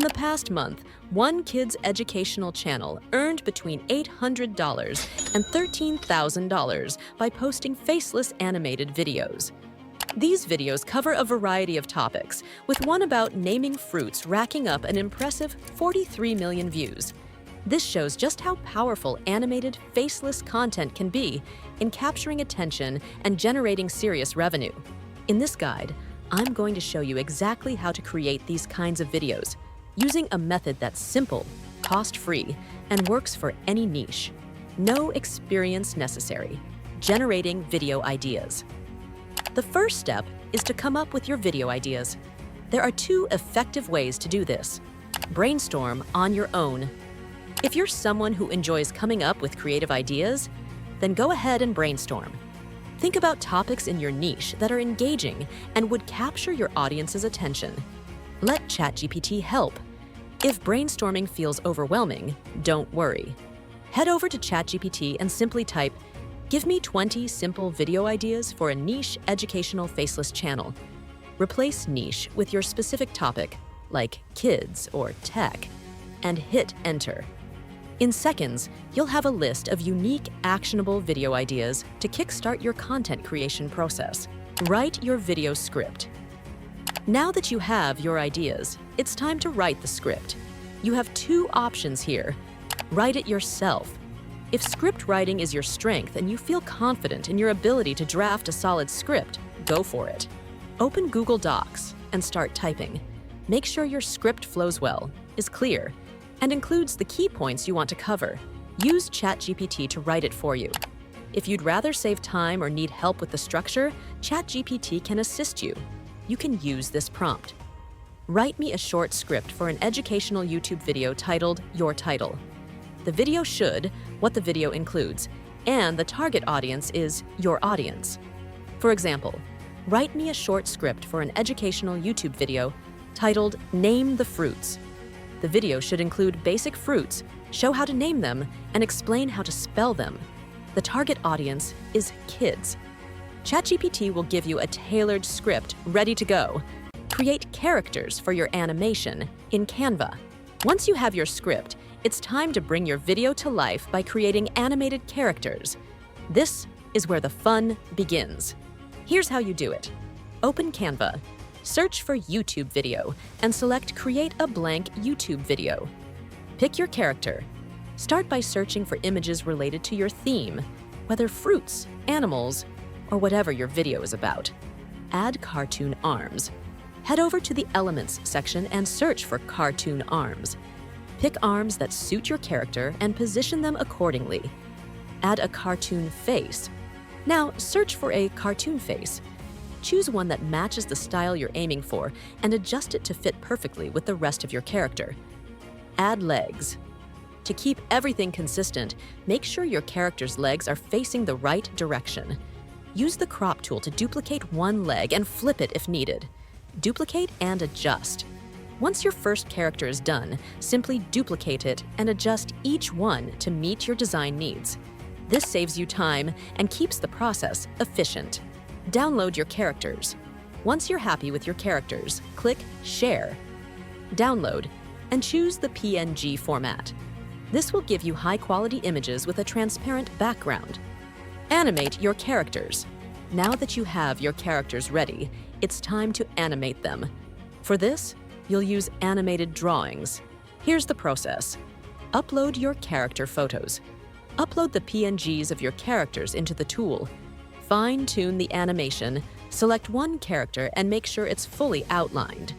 the past month, one kid's educational channel earned between $800 and $13,000 by posting faceless animated videos. These videos cover a variety of topics, with one about naming fruits racking up an impressive 43 million views. This shows just how powerful animated, faceless content can be in capturing attention and generating serious revenue. In this guide, I'm going to show you exactly how to create these kinds of videos, using a method that's simple, cost-free, and works for any niche. No experience necessary. Generating video ideas. The first step is to come up with your video ideas. There are two effective ways to do this. Brainstorm on your own. If you're someone who enjoys coming up with creative ideas, then go ahead and brainstorm. Think about topics in your niche that are engaging and would capture your audience's attention. Let ChatGPT help. If brainstorming feels overwhelming, don't worry. Head over to ChatGPT and simply type, "Give me 20 simple video ideas for a niche educational faceless channel." Replace niche with your specific topic, like kids or tech, and hit enter. In seconds, you'll have a list of unique, actionable video ideas to kickstart your content creation process. Write your video script. Now that you have your ideas, it's time to write the script. You have two options here. Write it yourself. If script writing is your strength and you feel confident in your ability to draft a solid script, go for it. Open Google Docs and start typing. Make sure your script flows well, is clear, and includes the key points you want to cover. Use ChatGPT to write it for you. If you'd rather save time or need help with the structure, ChatGPT can assist you. You can use this prompt. Write me a short script for an educational YouTube video titled Your Title. The video should, what the video includes, and the target audience is your audience. For example, write me a short script for an educational YouTube video titled Name the Fruits. The video should include basic fruits, show how to name them, and explain how to spell them. The target audience is kids. ChatGPT will give you a tailored script ready to go. Create characters for your animation in Canva. Once you have your script, it's time to bring your video to life by creating animated characters. This is where the fun begins. Here's how you do it. Open Canva. Search for YouTube video and select Create a blank YouTube video. Pick your character. Start by searching for images related to your theme, whether fruits, animals, or whatever your video is about. Add cartoon arms. Head over to the Elements section and search for cartoon arms. Pick arms that suit your character and position them accordingly. Add a cartoon face. Now search for a cartoon face. Choose one that matches the style you're aiming for and adjust it to fit perfectly with the rest of your character. Add legs. To keep everything consistent, make sure your character's legs are facing the right direction. Use the crop tool to duplicate one leg and flip it if needed. Duplicate and adjust. Once your first character is done, simply duplicate it and adjust each one to meet your design needs. This saves you time and keeps the process efficient. Download your characters. Once you're happy with your characters, click Share. Download and choose the PNG format. This will give you high-quality images with a transparent background. Animate your characters. Now that you have your characters ready, it's time to animate them. For this, you'll use animated drawings. Here's the process. Upload your character photos. Upload the PNGs of your characters into the tool. Fine-tune the animation, select one character and make sure it's fully outlined.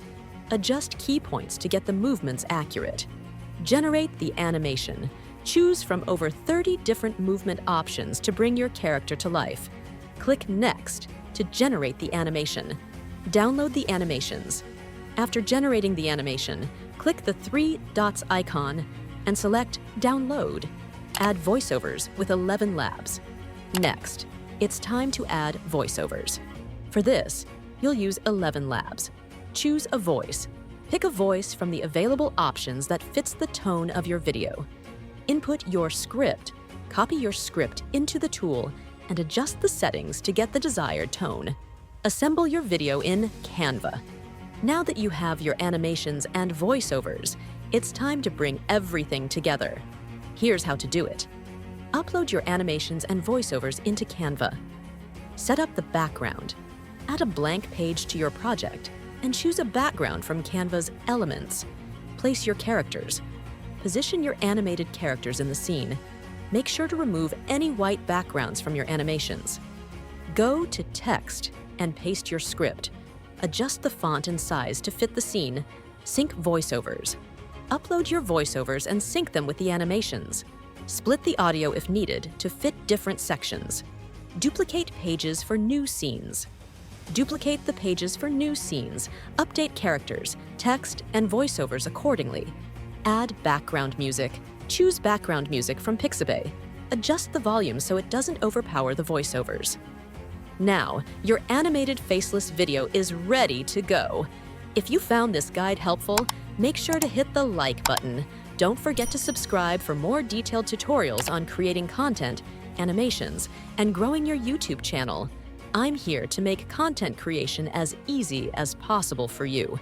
Adjust key points to get the movements accurate. Generate the animation. Choose from over 30 different movement options to bring your character to life. Click Next to generate the animation. Download the animations. After generating the animation, click the three dots icon and select Download. Add voiceovers with 11 labs. Next, it's time to add voiceovers. For this, you'll use 11 labs. Choose a voice. Pick a voice from the available options that fits the tone of your video. Input your script. Copy your script into the tool and adjust the settings to get the desired tone. Assemble your video in Canva. Now that you have your animations and voiceovers, it's time to bring everything together. Here's how to do it. Upload your animations and voiceovers into Canva. Set up the background. Add a blank page to your project and choose a background from Canva's elements. Place your characters. Position your animated characters in the scene. Make sure to remove any white backgrounds from your animations. Go to Text and paste your script. Adjust the font and size to fit the scene. Sync voiceovers. Upload your voiceovers and sync them with the animations. Split the audio if needed to fit different sections. Duplicate pages for new scenes. Duplicate the pages for new scenes. Update characters, text, and voiceovers accordingly. Add background music. Choose background music from Pixabay. Adjust the volume so it doesn't overpower the voiceovers. Now, your animated faceless video is ready to go. If you found this guide helpful, make sure to hit the like button. Don't forget to subscribe for more detailed tutorials on creating content, animations, and growing your YouTube channel. I'm here to make content creation as easy as possible for you.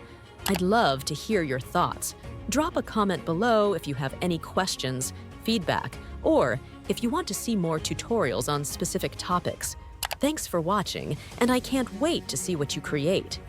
I'd love to hear your thoughts. Drop a comment below if you have any questions, feedback, or if you want to see more tutorials on specific topics. Thanks for watching, and I can't wait to see what you create.